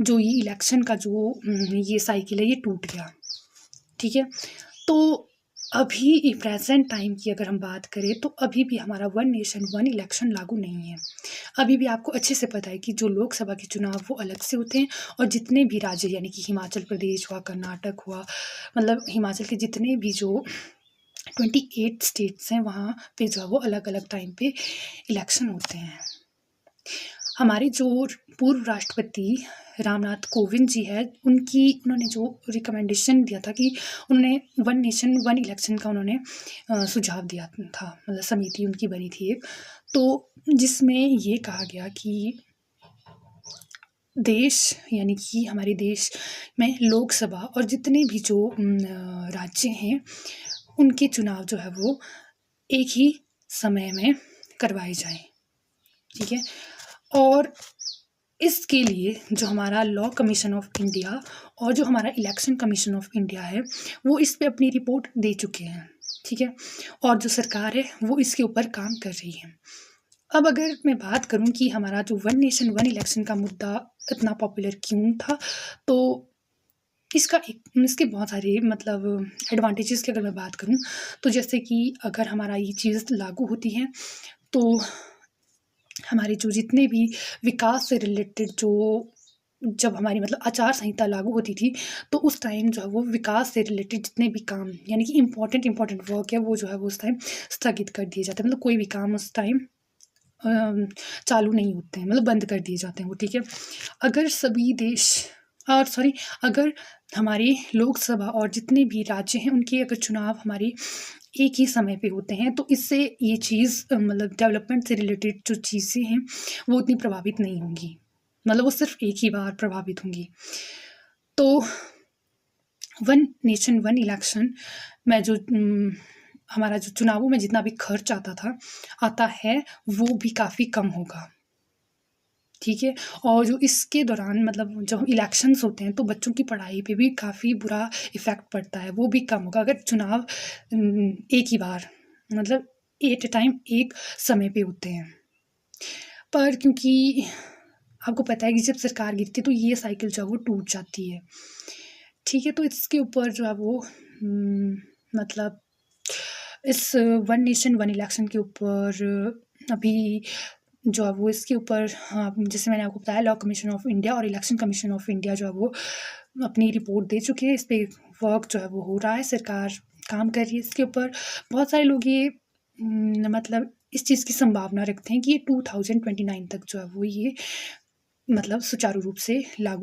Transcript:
जो ये इलेक्शन का जो ये साइकिल है ये टूट गया, ठीक है? तो अभी प्रेज़ेंट टाइम की अगर हम बात करें तो अभी भी हमारा वन नेशन वन इलेक्शन लागू नहीं है। अभी भी आपको अच्छे से पता है कि जो लोकसभा के चुनाव वो अलग से होते हैं और जितने भी राज्य यानी कि हिमाचल प्रदेश हुआ, कर्नाटक हुआ, मतलब हिमाचल के जितने भी जो 28 स्टेट्स हैं वहाँ पे जो है वो अलग-अलग टाइम पे इलेक्शन होते हैं। हमारे जो पूर्व राष्ट्रपति रामनाथ कोविंद जी हैं, उन्होंने जो रिकमेंडेशन दिया था कि उन्होंने वन नेशन वन इलेक्शन का उन्होंने सुझाव दिया था, मतलब समिति उनकी बनी थी एक, तो जिसमें ये कहा गया कि देश यानी कि हमारे देश में लोकसभा और जितने भी जो राज्य हैं, उनके चुनाव जो है वो एक ही समय में करवाए जाएँ, ठीक है? और इसके लिए जो हमारा लॉ कमीशन ऑफ इंडिया और जो हमारा इलेक्शन कमीशन ऑफ इंडिया है, वो इस पे अपनी रिपोर्ट दे चुके हैं, ठीक है? और जो सरकार है, वो इसके ऊपर काम कर रही है। अब अगर मैं बात करूँ कि हमारा जो वन नेशन वन इलेक्शन का मुद्दा इतना पॉपुलर क्यों था, तो इसके बहुत सारे मतलब एडवांटेजेस की अगर मैं बात करूँ, तो जैसे कि अगर हमारा ये चीज़ लागू होती है, तो हमारे जो जितने भी विकास से रिलेटेड जब हमारी मतलब आचार संहिता लागू होती थी, तो उस टाइम जो है वो विकास से रिलेटेड जितने भी काम यानी कि इम्पोर्टेंट वर्क है, वो जो है वो उस टाइम स्थगित कर दिए जाते हैं। मतलब कोई भी काम उस टाइम चालू नहीं होते हैं, मतलब बंद कर दिए जाते हैं वो, ठीक है? अगर सभी देश और सॉरी अगर हमारी लोकसभा और जितने भी राज्य हैं, उनके अगर चुनाव हमारे एक ही समय पे होते हैं, तो इससे ये चीज़ मतलब डेवलपमेंट से रिलेटेड जो चीज़ें हैं, वो उतनी प्रभावित नहीं होंगी। मतलब वो सिर्फ़ एक ही बार प्रभावित होंगी। तो वन नेशन वन इलेक्शन में जो हमारा जो चुनावों में जितना भी खर्च आता है, वो भी काफ़ी कम होगा, ठीक है? और जो इसके दौरान मतलब जब इलेक्शंस होते हैं, तो बच्चों की पढ़ाई पे भी काफ़ी बुरा इफ़ेक्ट पड़ता है, वो भी कम होगा अगर चुनाव एक ही बार मतलब एट अ टाइम एक समय पे होते हैं। पर क्योंकि आपको पता है कि जब सरकार गिरती है, तो ये साइकिल जो है वो टूट जाती है, ठीक है? तो इसके ऊपर जो है वो मतलब इस वन नेशन वन इलेक्शन के ऊपर अभी जो है वो इसके ऊपर हाँ, जैसे मैंने आपको बताया लॉ कमीशन ऑफ इंडिया और इलेक्शन कमीशन ऑफ इंडिया जो है वो अपनी रिपोर्ट दे चुके हैं। इस पे वर्क जो है वो हो रहा है, सरकार काम कर रही है इसके ऊपर। बहुत सारे लोग ये मतलब इस चीज़ की संभावना रखते हैं कि ये 2029 तक जो है वो ये मतलब सुचारू रूप से लागू